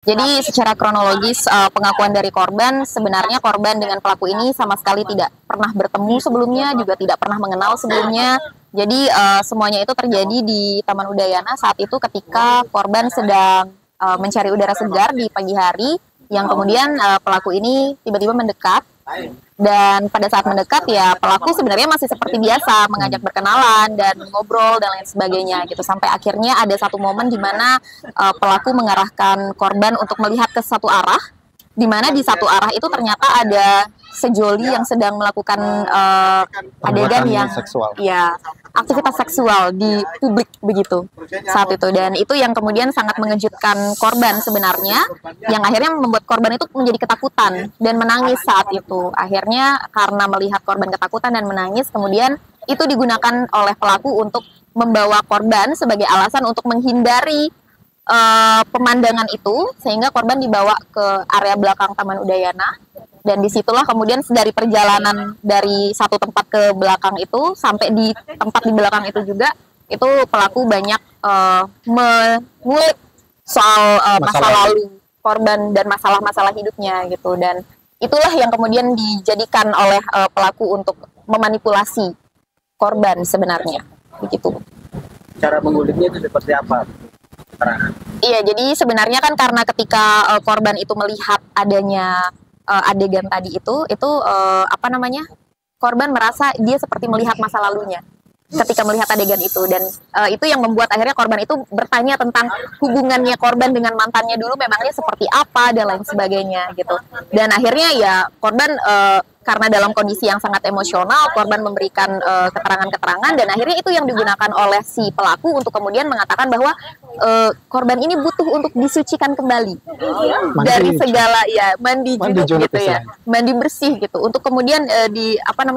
Jadi secara kronologis pengakuan dari korban, sebenarnya korban dengan pelaku ini sama sekali tidak pernah bertemu sebelumnya, juga tidak pernah mengenal sebelumnya. Jadi semuanya itu terjadi di Taman Udayana saat itu ketika korban sedang mencari udara segar di pagi hari, yang kemudian pelaku ini tiba-tiba mendekat. Dan pada saat mendekat ya pelaku sebenarnya masih seperti biasa mengajak berkenalan dan ngobrol dan lain sebagainya gitu, sampai akhirnya ada satu momen di mana pelaku mengarahkan korban untuk melihat ke satu arah, di mana di satu arah itu ternyata ada sejoli yang sedang melakukan adegan yang seksual. Ya, aktivitas seksual di publik begitu saat itu, dan itu yang kemudian sangat mengejutkan korban sebenarnya, yang akhirnya membuat korban itu menjadi ketakutan dan menangis saat itu. Akhirnya karena melihat korban ketakutan dan menangis, kemudian itu digunakan oleh pelaku untuk membawa korban sebagai alasan untuk menghindari pemandangan itu, sehingga korban dibawa ke area belakang Taman Udayana. Dan disitulah kemudian dari perjalanan dari satu tempat ke belakang itu sampai di tempat di belakang itu juga, itu pelaku banyak mengulik soal masa lalu korban dan masalah-masalah hidupnya gitu. Dan itulah yang kemudian dijadikan oleh pelaku untuk memanipulasi korban sebenarnya begitu. Cara menguliknya itu seperti apa? Iya, jadi sebenarnya kan karena ketika korban itu melihat adanya adegan tadi itu apa namanya, korban merasa dia seperti melihat masa lalunya ketika melihat adegan itu, dan itu yang membuat akhirnya korban itu bertanya tentang hubungannya korban dengan mantannya dulu memangnya seperti apa dan lain sebagainya gitu. Dan akhirnya ya korban karena dalam kondisi yang sangat emosional, korban memberikan keterangan-keterangan, dan akhirnya itu yang digunakan oleh si pelaku untuk kemudian mengatakan bahwa korban ini butuh untuk disucikan kembali dari segala mandi junub gitu ya, mandi bersih gitu, untuk kemudian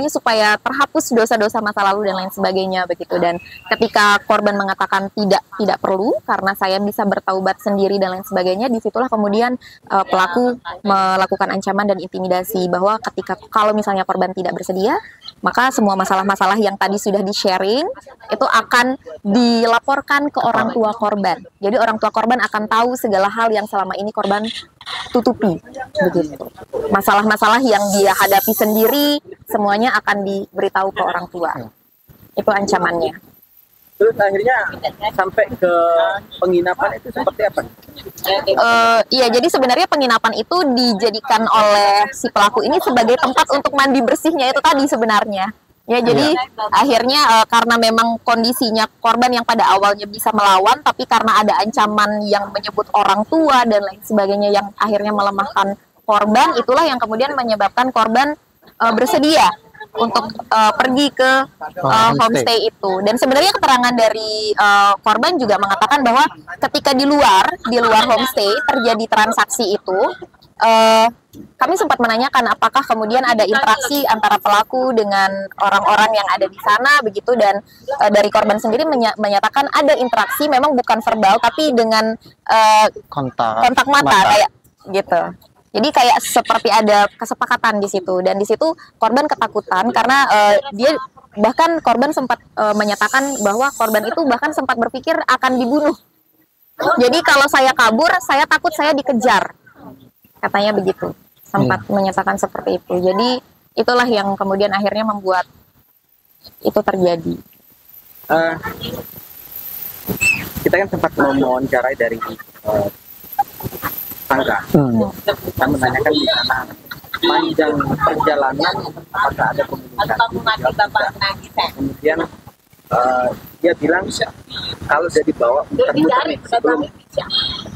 supaya terhapus dosa-dosa masa lalu dan lain sebagainya begitu. Dan ketika korban mengatakan tidak perlu karena saya bisa bertaubat sendiri dan lain sebagainya, disitulah kemudian pelaku melakukan ancaman dan intimidasi bahwa ketika kalau misalnya korban tidak bersedia, maka semua masalah-masalah yang tadi sudah di-sharing itu akan dilaporkan ke orang tua korban. Jadi orang tua korban akan tahu segala hal yang selama ini korban tutupi begitu. Masalah-masalah yang dia hadapi sendiri semuanya akan diberitahu ke orang tua. Itu ancamannya. Terus akhirnya sampai ke penginapan itu seperti apa? Iya, jadi sebenarnya penginapan itu dijadikan oleh si pelaku ini sebagai tempat untuk mandi bersihnya itu tadi sebenarnya. Ya, jadi akhirnya karena memang kondisinya korban yang pada awalnya bisa melawan, tapi karena ada ancaman yang menyebut orang tua dan lain sebagainya yang akhirnya melemahkan korban, itulah yang kemudian menyebabkan korban bersedia untuk pergi ke homestay itu. Dan sebenarnya keterangan dari korban juga mengatakan bahwa ketika di luar homestay terjadi transaksi itu, kami sempat menanyakan apakah kemudian ada interaksi antara pelaku dengan orang-orang yang ada di sana begitu, dan dari korban sendiri menyatakan ada interaksi, memang bukan verbal tapi dengan kontak mata kayak gitu. Jadi kayak seperti ada kesepakatan di situ, dan di situ korban ketakutan karena korban sempat menyatakan bahwa korban itu bahkan sempat berpikir akan dibunuh. Jadi kalau saya kabur, saya takut saya dikejar, katanya begitu. Sempat menyatakan seperti itu. Jadi itulah yang kemudian akhirnya membuat itu terjadi. Kita kan sempat mewawancarai dari tangga. Kita menanyakan di sana panjang perjalanan apakah ada komunikasi. Kemudian dia bilang kalau sudah dibawa muter-muter sebelum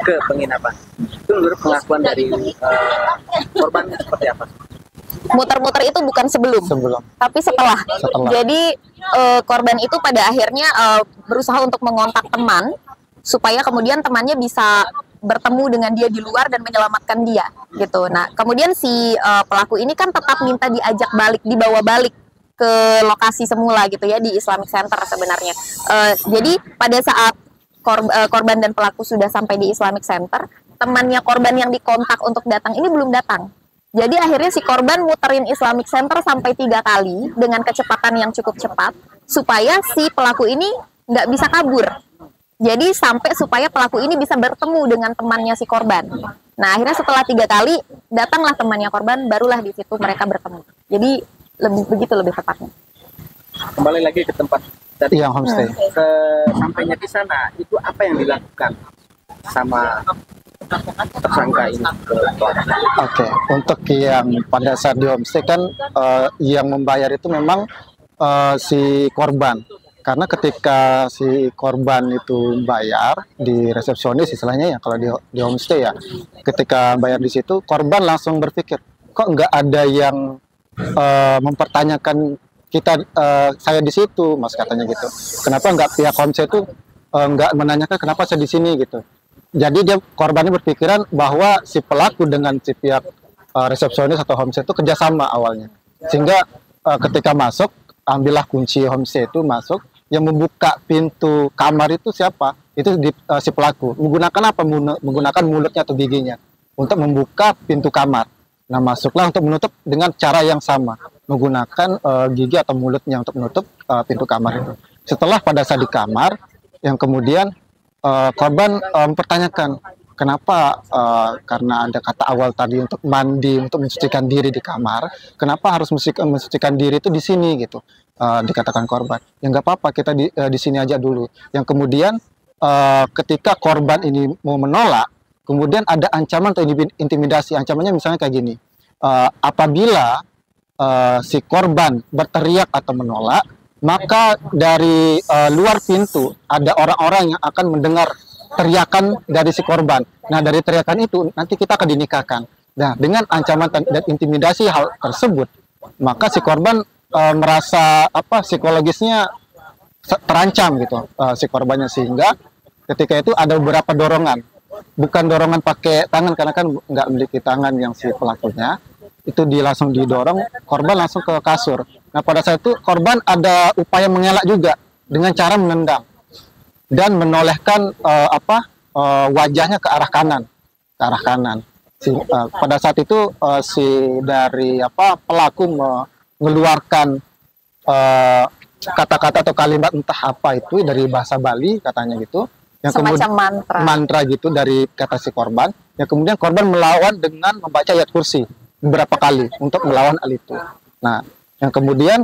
ke penginapan. Itu menurut pengakuan dari korban seperti apa? Muter-muter itu bukan sebelum, tapi setelah. Jadi korban itu pada akhirnya berusaha untuk mengontak teman supaya kemudian temannya bisa bertemu dengan dia di luar dan menyelamatkan dia gitu. Nah, kemudian si pelaku ini kan tetap minta diajak balik, dibawa balik ke lokasi semula gitu ya, di Islamic Center sebenarnya. Jadi pada saat korban dan pelaku sudah sampai di Islamic Center, temannya korban yang dikontak untuk datang ini belum datang. Jadi akhirnya si korban muterin Islamic Center sampai 3 kali dengan kecepatan yang cukup cepat supaya si pelaku ini nggak bisa kabur. Jadi sampai supaya pelaku ini bisa bertemu dengan temannya si korban. Nah akhirnya setelah 3 kali datanglah temannya korban, barulah di situ mereka bertemu. Jadi lebih tepatnya. Kembali lagi ke tempat tadi yang homestay. Sampainya di sana itu apa yang dilakukan sama tersangka ini? Oke, untuk yang pada saat di homestay kan yang membayar itu memang si korban. Karena ketika si korban itu bayar di resepsionis istilahnya ya, kalau di homestay ya, ketika bayar di situ korban langsung berpikir, kok nggak ada yang mempertanyakan kita, saya di situ mas, katanya gitu. Kenapa nggak pihak homestay itu nggak menanyakan kenapa saya di sini gitu. Jadi dia korbannya berpikiran bahwa si pelaku dengan si pihak resepsionis atau homestay itu kerjasama awalnya, sehingga ketika masuk ambillah kunci homestay itu masuk, yang membuka pintu kamar itu siapa? Itu si pelaku. Menggunakan apa? Menggunakan mulutnya atau giginya untuk membuka pintu kamar. Nah, masuklah untuk menutup dengan cara yang sama, menggunakan gigi atau mulutnya untuk menutup pintu kamar itu. Setelah pada saat di kamar, yang kemudian korban mempertanyakan, kenapa karena ada kata awal tadi untuk mandi, untuk mensucikan diri di kamar, kenapa harus mensucikan diri itu di sini gitu, dikatakan korban. Ya nggak apa-apa, kita di sini aja dulu. Yang kemudian ketika korban ini mau menolak, kemudian ada ancaman atau intimidasi. Ancamannya misalnya kayak gini, apabila si korban berteriak atau menolak, maka dari luar pintu ada orang-orang yang akan mendengar teriakan dari si korban. Nah, dari teriakan itu nanti kita akan dinikahkan. Nah, dengan ancaman dan intimidasi hal tersebut, maka si korban merasa psikologisnya terancam gitu, si korbannya, sehingga ketika itu ada beberapa dorongan. Bukan dorongan pakai tangan, karena kan nggak memiliki tangan yang si pelakunya. Itu langsung didorong, korban langsung ke kasur. Nah, pada saat itu korban ada upaya mengelak juga dengan cara menendang dan menolehkan wajahnya ke arah kanan. Pada saat itu si dari pelaku mengeluarkan kata-kata atau kalimat entah apa itu dari bahasa Bali katanya gitu, yang semacam kemudian mantra gitu dari kata si korban. Yang kemudian korban melawan dengan membaca ayat kursi beberapa kali untuk melawan hal itu. Nah, yang kemudian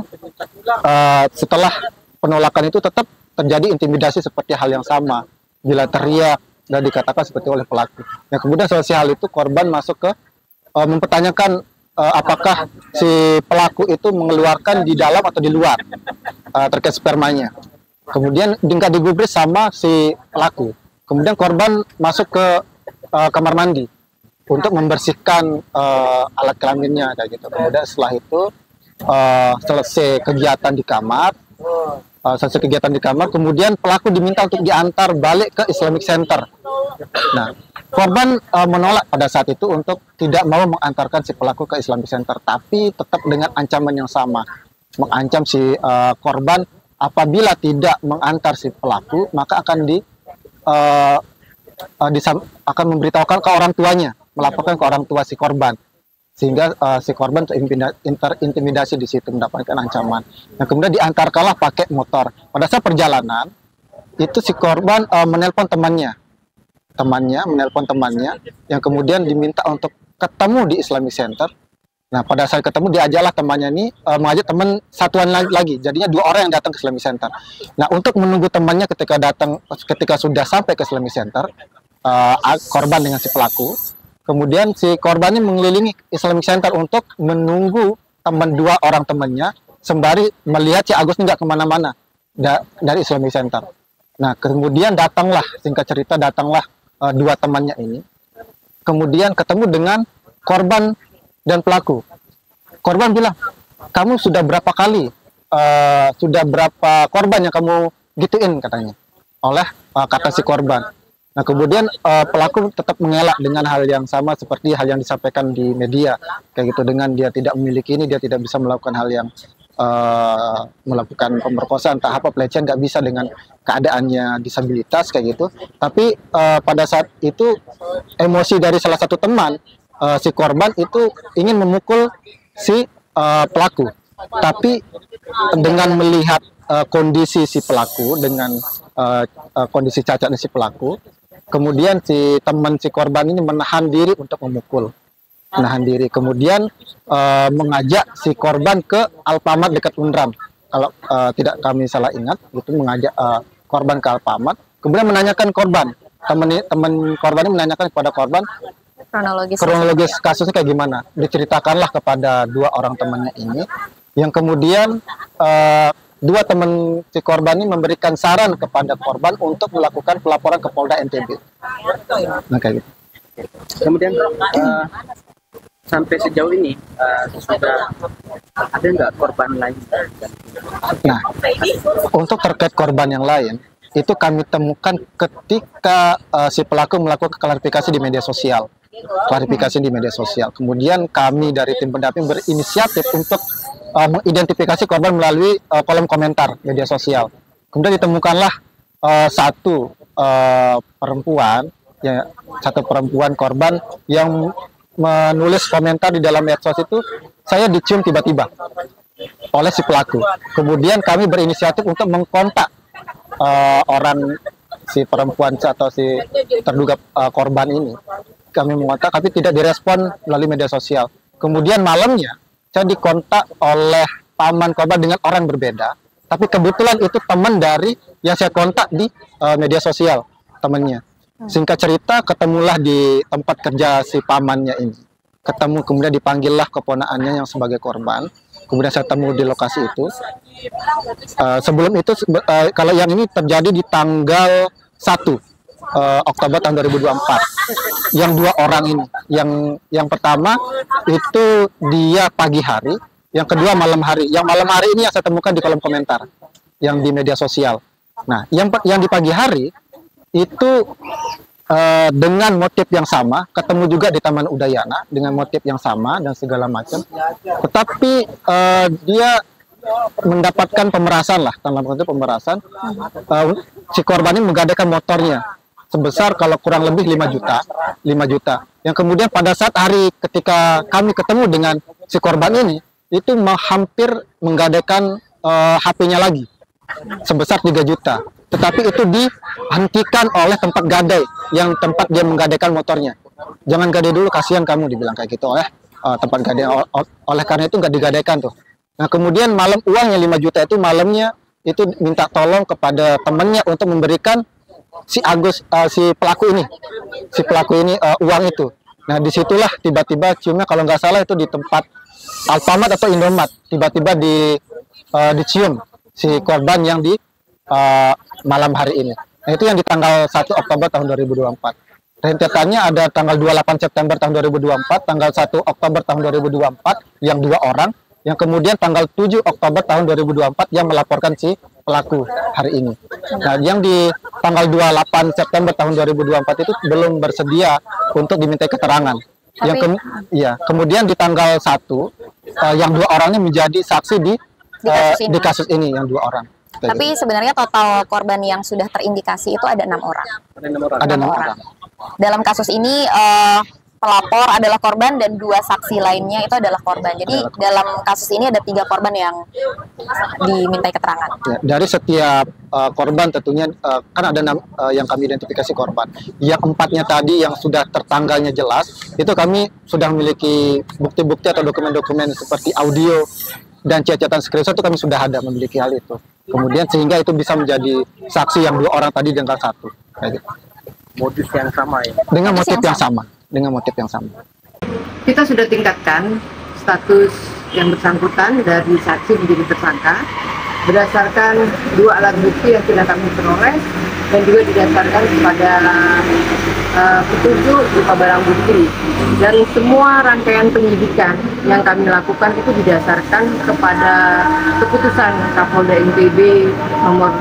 setelah penolakan itu tetap terjadi intimidasi seperti hal yang sama, bila teriak dan dikatakan seperti oleh pelaku. Yang kemudian selesai hal itu, korban masuk ke mempertanyakan apakah si pelaku itu mengeluarkan di dalam atau di luar terkait spermanya. Kemudian tingkat digubris sama si pelaku. Kemudian korban masuk ke kamar mandi untuk membersihkan alat kelaminnya kayak gitu. Kemudian setelah itu selesai kegiatan di kamar, kemudian pelaku diminta untuk diantar balik ke Islamic Center. Nah, korban menolak pada saat itu untuk tidak mau mengantarkan si pelaku ke Islamic Center, tapi tetap dengan ancaman yang sama, mengancam si korban apabila tidak mengantar si pelaku maka akan akan memberitahukan ke orang tuanya, melaporkan ke orang tua si korban, sehingga si korban terintimidasi di situ, mendapatkan ancaman. Nah, kemudian diantarkanlah pakai motor. Pada saat perjalanan itu si korban menelpon temannya, yang kemudian diminta untuk ketemu di Islamic Center. Nah, pada saat ketemu diajaklah temannya ini mengajak teman satuan lagi, jadinya 2 orang yang datang ke Islamic Center. Nah, untuk menunggu temannya ketika sudah sampai ke Islamic Center, korban dengan si pelaku, kemudian si korbannya mengelilingi Islamic Center untuk menunggu 2 orang temannya, sembari melihat si Agus nggak kemana-mana dari Islamic Center. Nah, kemudian singkat cerita datanglah 2 temannya ini, kemudian ketemu dengan korban dan pelaku. Korban bilang, kamu sudah berapa korban yang kamu gituin, katanya, oleh kata si korban. Nah, kemudian pelaku tetap mengelak dengan hal yang sama seperti hal yang disampaikan di media, kayak gitu, dengan dia tidak memiliki ini, dia tidak bisa melakukan hal yang melakukan pemerkosaan, entah apa, pelecehan, nggak bisa dengan keadaannya disabilitas kayak gitu. Tapi pada saat itu emosi dari salah satu teman si korban itu ingin memukul si pelaku, tapi dengan melihat kondisi si pelaku dengan kondisi cacatnya si pelaku. Kemudian si teman si korban ini menahan diri untuk memukul, menahan diri. Kemudian mengajak si korban ke Alfamart dekat Undram. Kalau tidak kami salah ingat, itu mengajak korban ke Alfamart. Kemudian menanyakan korban, teman korban ini menanyakan kepada korban kronologis kasusnya kayak gimana. Diceritakanlah kepada dua orang temannya ini, yang kemudian dua teman si korban ini memberikan saran kepada korban untuk melakukan pelaporan ke Polda NTB. Nah, kayak gitu. Kemudian sampai sejauh ini sudah ada nggak korban lain? Nah, untuk terkait korban yang lain, itu kami temukan ketika si pelaku melakukan klarifikasi di media sosial. Kemudian kami dari tim pendamping berinisiatif untuk mengidentifikasi korban melalui kolom komentar media sosial. Kemudian ditemukanlah satu perempuan korban yang menulis komentar di dalam medsos itu, saya dicium tiba-tiba oleh si pelaku. Kemudian kami berinisiatif untuk mengkontak orang si perempuan atau si terduga korban ini. Kami mengontak tapi tidak direspon melalui media sosial. Kemudian malamnya saya dikontak oleh paman korban dengan orang berbeda, tapi kebetulan itu teman dari yang saya kontak di media sosial, temannya. Singkat cerita, ketemulah di tempat kerja si pamannya ini. Kemudian dipanggillah keponakannya yang sebagai korban. Kemudian saya temu di lokasi itu. Sebelum itu, kalau yang ini terjadi di tanggal 1 Oktober tahun 2024. Yang dua orang ini, yang pertama itu dia pagi hari, yang kedua malam hari. Yang malam hari ini yang saya temukan di kolom komentar, yang di media sosial. Nah, yang di pagi hari itu dengan motif yang sama, ketemu juga di Taman Udayana dengan motif yang sama dan segala macam. Tetapi dia mendapatkan pemerasan lah, dalam konteks pemerasan. Si korban ini menggadaikan motornya sebesar kalau kurang lebih 5 juta. Yang kemudian pada saat hari ketika kami ketemu dengan si korban ini, itu hampir menggadaikan HP-nya lagi sebesar 3 juta. Tetapi itu dihentikan oleh tempat gadai, yang tempat dia menggadaikan motornya. Jangan gadai dulu, kasihan kamu, dibilang kayak gitu oleh tempat gadai. Oleh karena itu nggak digadaikan tuh. Nah, kemudian malam uangnya 5 juta itu malamnya itu minta tolong kepada temannya untuk memberikan si pelaku ini uang itu. Nah, disitulah tiba-tiba ciumnya, kalau nggak salah itu di tempat Alfamart atau Indomaret, tiba-tiba dicium si korban yang di malam hari ini. Nah, itu yang di tanggal 1 Oktober tahun 2024. Rentetannya ada tanggal 28 September tahun 2024, tanggal 1 Oktober tahun 2024 yang 2 orang, yang kemudian tanggal 7 Oktober tahun 2024 yang melaporkan si pelaku hari ini. Nah, yang di tanggal 28 September tahun 2024 itu belum bersedia untuk dimintai keterangan. Kemudian di tanggal 1 yang 2 orangnya menjadi saksi di kasus ini yang 2 orang. Tapi sebenarnya total korban yang sudah terindikasi itu ada 6 orang. Ada 6 orang. Dalam kasus ini pelapor adalah korban dan 2 saksi lainnya itu adalah korban. Jadi dalam kasus ini ada 3 korban yang dimintai keterangan. Ya, dari setiap korban tentunya kan ada 6 yang kami identifikasi korban. Yang 4-nya tadi yang sudah tertanggalnya jelas, itu kami sudah memiliki bukti-bukti atau dokumen-dokumen seperti audio dan catatan screenshot, itu kami sudah ada memiliki hal itu. Kemudian sehingga itu bisa menjadi saksi yang 2 orang tadi dengan 1. Kayak gitu. Modus yang sama ya? Dengan motif yang sama. Dengan motif yang sama. Kita sudah tingkatkan status yang bersangkutan dari saksi menjadi tersangka berdasarkan 2 alat bukti yang sudah kami peroleh dan juga didasarkan kepada petunjuk berupa barang bukti, dan semua rangkaian penyidikan yang kami lakukan itu didasarkan kepada keputusan Kapolda NTB nomor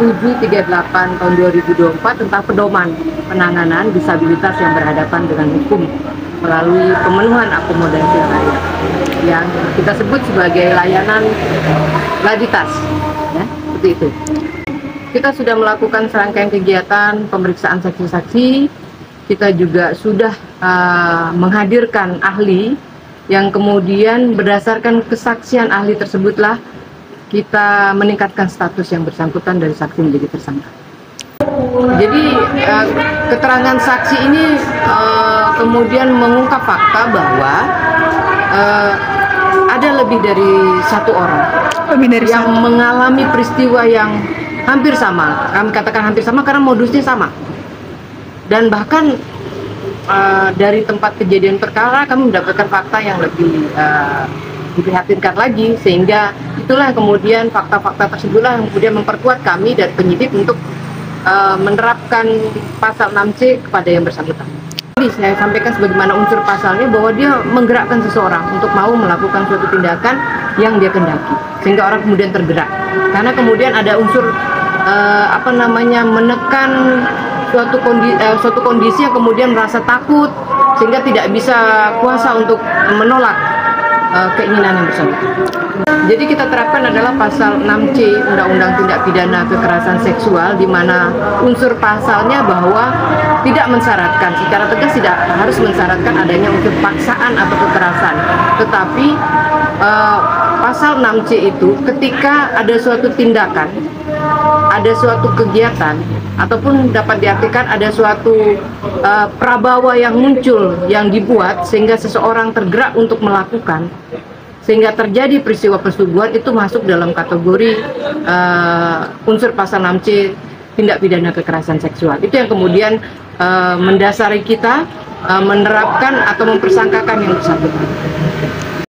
738 tahun 2024 tentang pedoman penanganan disabilitas yang berhadapan dengan hukum melalui pemenuhan akomodasi layak yang kita sebut sebagai layanan laditas, ya, seperti itu. Kita sudah melakukan serangkaian kegiatan pemeriksaan saksi-saksi. Kita juga sudah menghadirkan ahli yang kemudian berdasarkan kesaksian ahli tersebutlah kita meningkatkan status yang bersangkutan dari saksi menjadi tersangka. Jadi keterangan saksi ini kemudian mengungkap fakta bahwa ada lebih dari satu orang yang mengalami peristiwa yang hampir sama. Kami katakan hampir sama karena modusnya sama. Dan bahkan dari tempat kejadian perkara kami mendapatkan fakta yang lebih diprihatinkan lagi, sehingga itulah kemudian fakta-fakta tersebutlah yang kemudian memperkuat kami dan penyidik untuk menerapkan pasal 6C kepada yang bersangkutan. Jadi saya sampaikan sebagaimana unsur pasalnya bahwa dia menggerakkan seseorang untuk mau melakukan suatu tindakan yang dia kendaki, sehingga orang kemudian tergerak. Karena kemudian ada unsur menekan suatu kondisi yang kemudian merasa takut sehingga tidak bisa kuasa untuk menolak keinginan yang bersangkutan. Jadi kita terapkan adalah pasal 6C Undang-Undang Tindak Pidana Kekerasan Seksual, di mana unsur pasalnya bahwa tidak mensyaratkan, secara tegas tidak harus mensyaratkan adanya unsur paksaan atau kekerasan. Tetapi pasal 6C itu ketika ada suatu tindakan, ada suatu kegiatan, ataupun dapat diartikan ada suatu prabawa yang muncul, yang dibuat sehingga seseorang tergerak untuk melakukan, sehingga terjadi peristiwa persetubuhan, itu masuk dalam kategori unsur pasal 6C tindak pidana kekerasan seksual. Itu yang kemudian mendasari kita menerapkan atau mempersangkakan yang bersangkutan.